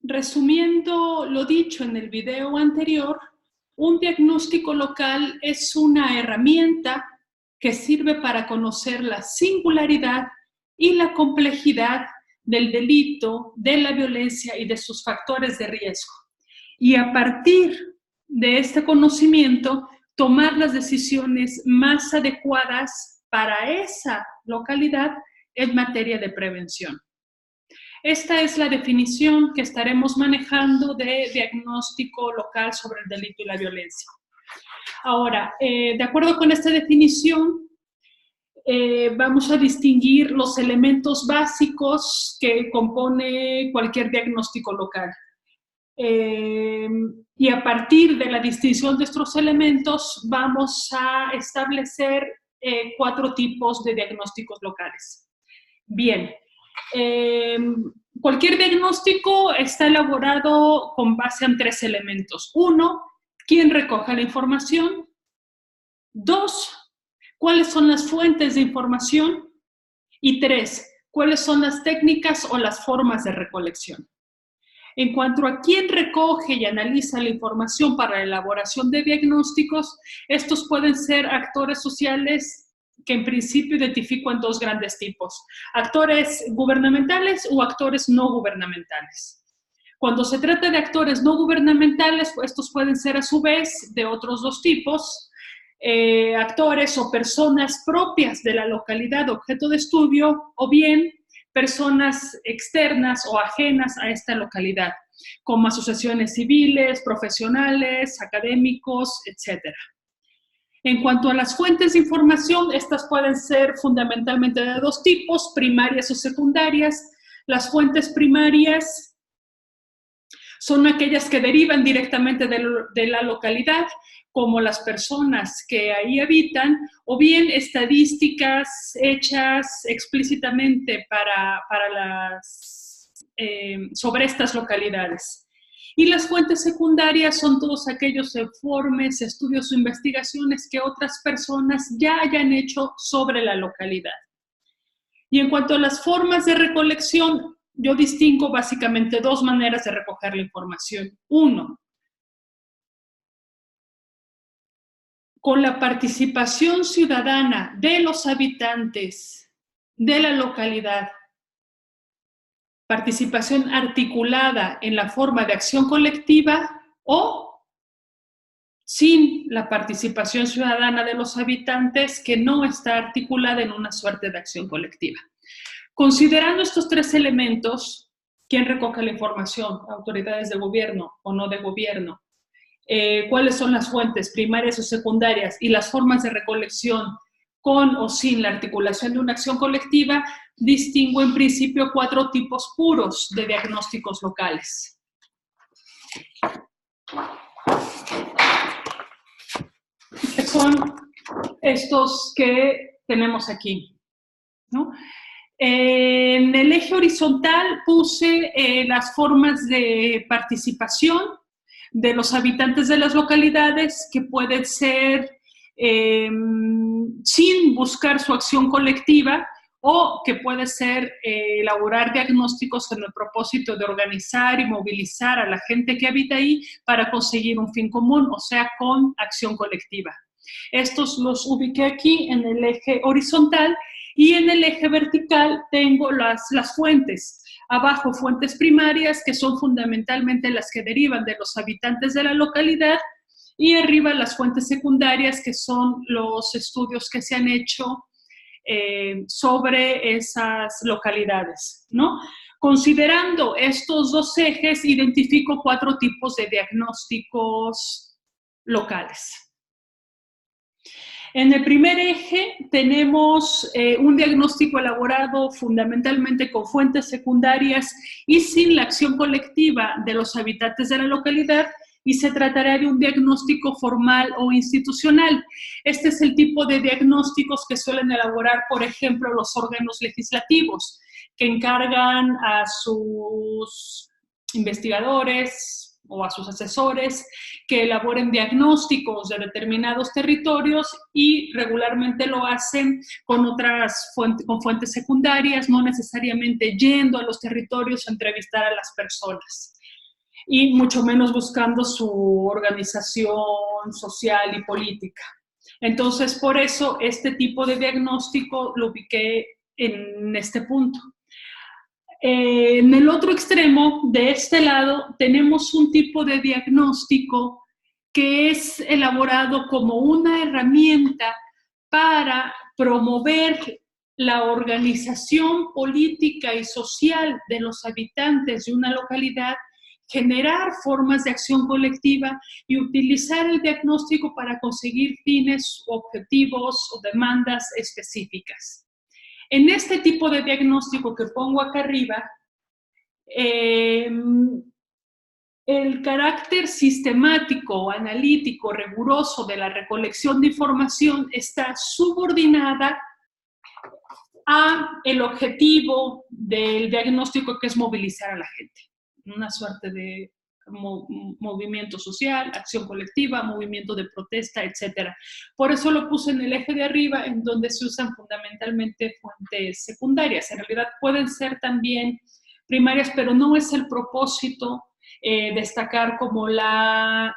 Resumiendo lo dicho en el video anterior, un diagnóstico local es una herramienta que sirve para conocer la singularidad y la complejidad del delito, de la violencia y de sus factores de riesgo. Y a partir de este conocimiento, tomar las decisiones más adecuadas para esa localidad en materia de prevención. Esta es la definición que estaremos manejando de diagnóstico local sobre el delito y la violencia. Ahora, de acuerdo con esta definición, vamos a distinguir los elementos básicos que compone cualquier diagnóstico local. Y a partir de la distinción de estos elementos, vamos a establecer 4 tipos de diagnósticos locales. Bien. Cualquier diagnóstico está elaborado con base en 3 elementos. 1, ¿quién recoge la información? 2, ¿cuáles son las fuentes de información? Y 3, ¿cuáles son las técnicas o las formas de recolección? En cuanto a quién recoge y analiza la información para la elaboración de diagnósticos, estos pueden ser actores sociales que en principio identifico en 2 grandes tipos: actores gubernamentales o actores no gubernamentales. Cuando se trata de actores no gubernamentales, estos pueden ser a su vez de otros 2 tipos, actores o personas propias de la localidad objeto de estudio, o bien personas externas o ajenas a esta localidad, como asociaciones civiles, profesionales, académicos, etc. En cuanto a las fuentes de información, estas pueden ser fundamentalmente de 2 tipos, primarias o secundarias. Las fuentes primarias son aquellas que derivan directamente de la localidad, como las personas que ahí habitan, o bien estadísticas hechas explícitamente sobre estas localidades. Y las fuentes secundarias son todos aquellos informes, estudios o investigaciones que otras personas ya hayan hecho sobre la localidad. Y en cuanto a las formas de recolección, yo distingo básicamente 2 maneras de recoger la información. 1, con la participación ciudadana de los habitantes de la localidad, participación articulada en la forma de acción colectiva, o sin la participación ciudadana de los habitantes, que no está articulada en una suerte de acción colectiva. Considerando estos 3 elementos, ¿quién recoge la información? ¿Autoridades de gobierno o no de gobierno? ¿Cuáles son las fuentes primarias o secundarias y las formas de recolección con o sin la articulación de una acción colectiva? Distingo en principio 4 tipos puros de diagnósticos locales. Que son estos que tenemos aquí, ¿no? En el eje horizontal puse las formas de participación de los habitantes de las localidades, que pueden ser sin buscar su acción colectiva, o que puede ser elaborar diagnósticos con el propósito de organizar y movilizar a la gente que habita ahí para conseguir un fin común, o sea, con acción colectiva. Estos los ubiqué aquí en el eje horizontal, y en el eje vertical tengo las fuentes. Abajo, fuentes primarias, que son fundamentalmente las que derivan de los habitantes de la localidad, y arriba las fuentes secundarias, que son los estudios que se han hecho sobre esas localidades, ¿no? Considerando estos 2 ejes, identifico 4 tipos de diagnósticos locales. En el primer eje tenemos un diagnóstico elaborado fundamentalmente con fuentes secundarias y sin la acción colectiva de los habitantes de la localidad, y se tratará de un diagnóstico formal o institucional. Este es el tipo de diagnósticos que suelen elaborar, por ejemplo, los órganos legislativos, que encargan a sus investigadores o a sus asesores que elaboren diagnósticos de determinados territorios, y regularmente lo hacen con fuentes secundarias, no necesariamente yendo a los territorios a entrevistar a las personas. y mucho menos buscando su organización social y política. Entonces, por eso este tipo de diagnóstico lo ubiqué en este punto. En el otro extremo, de este lado, tenemos un tipo de diagnóstico que es elaborado como una herramienta para promover la organización política y social de los habitantes de una localidad, generar formas de acción colectiva y utilizar el diagnóstico para conseguir fines, objetivos o demandas específicas. En este tipo de diagnóstico que pongo acá arriba, el carácter sistemático, analítico, riguroso de la recolección de información está subordinada a el objetivo del diagnóstico, que es movilizar a la gente. Una suerte de movimiento social, acción colectiva, movimiento de protesta, etc. Por eso lo puse en el eje de arriba, en donde se usan fundamentalmente fuentes secundarias. En realidad pueden ser también primarias, pero no es el propósito destacar como la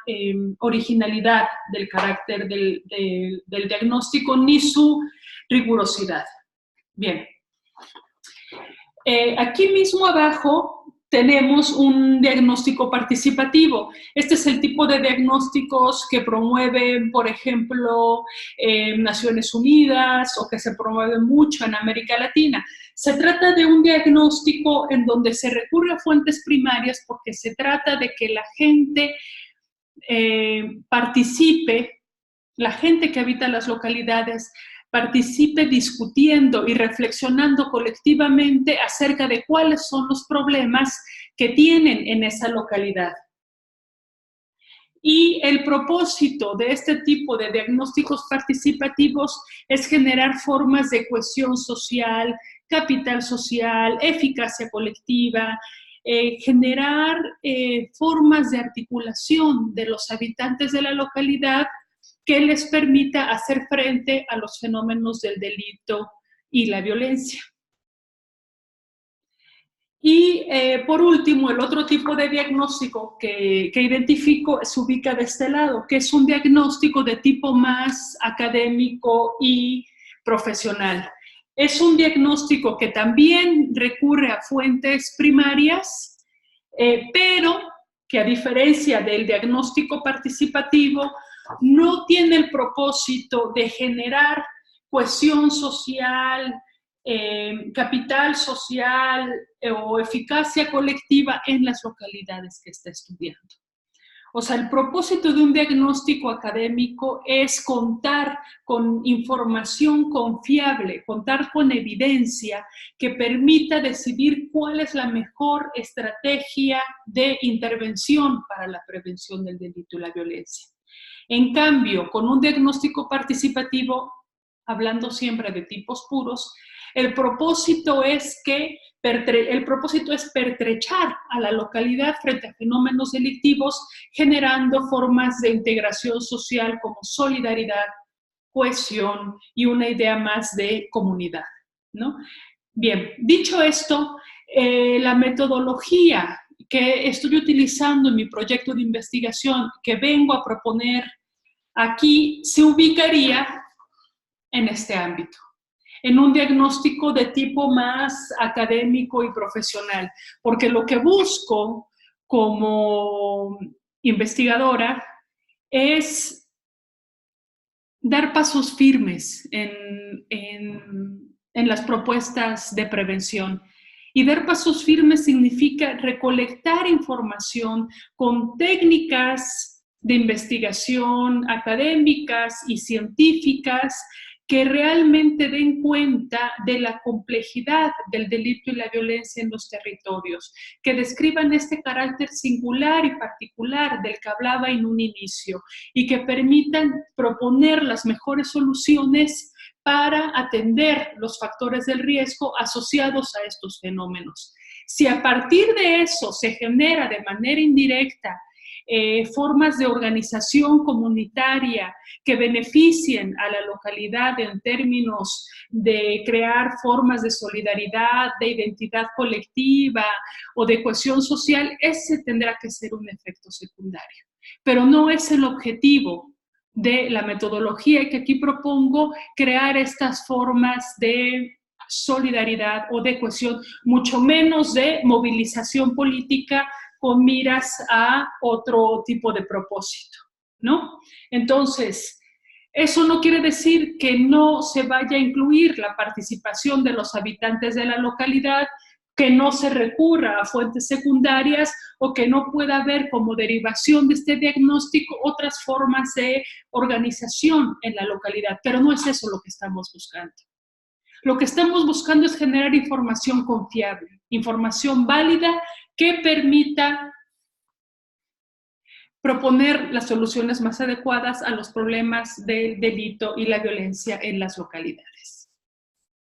originalidad del carácter del diagnóstico ni su rigurosidad. Bien. Aquí mismo abajo tenemos un diagnóstico participativo. Este es el tipo de diagnósticos que promueven, por ejemplo, Naciones Unidas o que se promueven mucho en América Latina. Se trata de un diagnóstico en donde se recurre a fuentes primarias porque se trata de que la gente participe, la gente que habita las localidades participe discutiendo y reflexionando colectivamente acerca de cuáles son los problemas que tienen en esa localidad. Y el propósito de este tipo de diagnósticos participativos es generar formas de cohesión social, capital social, eficacia colectiva, generar formas de articulación de los habitantes de la localidad que les permita hacer frente a los fenómenos del delito y la violencia. Y por último, el otro tipo de diagnóstico que identifico se ubica de este lado, que es un diagnóstico de tipo más académico y profesional. Es un diagnóstico que también recurre a fuentes primarias, pero que a diferencia del diagnóstico participativo, no tiene el propósito de generar cohesión social, capital social o eficacia colectiva en las localidades que está estudiando. O sea, el propósito de un diagnóstico académico es contar con información confiable, contar con evidencia que permita decidir cuál es la mejor estrategia de intervención para la prevención del delito y la violencia. En cambio, con un diagnóstico participativo, hablando siempre de tipos puros, el propósito es pertrechar a la localidad frente a fenómenos delictivos, generando formas de integración social como solidaridad, cohesión y una idea más de comunidad, ¿no? Bien, dicho esto, la metodología que estoy utilizando en mi proyecto de investigación que vengo a proponer aquí se ubicaría en este ámbito, en un diagnóstico de tipo más académico y profesional, porque lo que busco como investigadora es dar pasos firmes en las propuestas de prevención. Y dar pasos firmes significa recolectar información con técnicas de investigación académicas y científicas que realmente den cuenta de la complejidad del delito y la violencia en los territorios, que describan este carácter singular y particular del que hablaba en un inicio y que permitan proponer las mejores soluciones para atender los factores del riesgo asociados a estos fenómenos. Si a partir de eso se genera de manera indirecta formas de organización comunitaria que beneficien a la localidad en términos de crear formas de solidaridad, de identidad colectiva o de cohesión social, ese tendrá que ser un efecto secundario. Pero no es el objetivo de la metodología que aquí propongo, crear estas formas de solidaridad o de cohesión, mucho menos de movilización política con miras a otro tipo de propósito, ¿no? Entonces, eso no quiere decir que no se vaya a incluir la participación de los habitantes de la localidad, que no se recurra a fuentes secundarias o que no pueda haber como derivación de este diagnóstico otras formas de organización en la localidad, pero no es eso lo que estamos buscando. Lo que estamos buscando es generar información confiable, información válida que permita proponer las soluciones más adecuadas a los problemas del delito y la violencia en las localidades.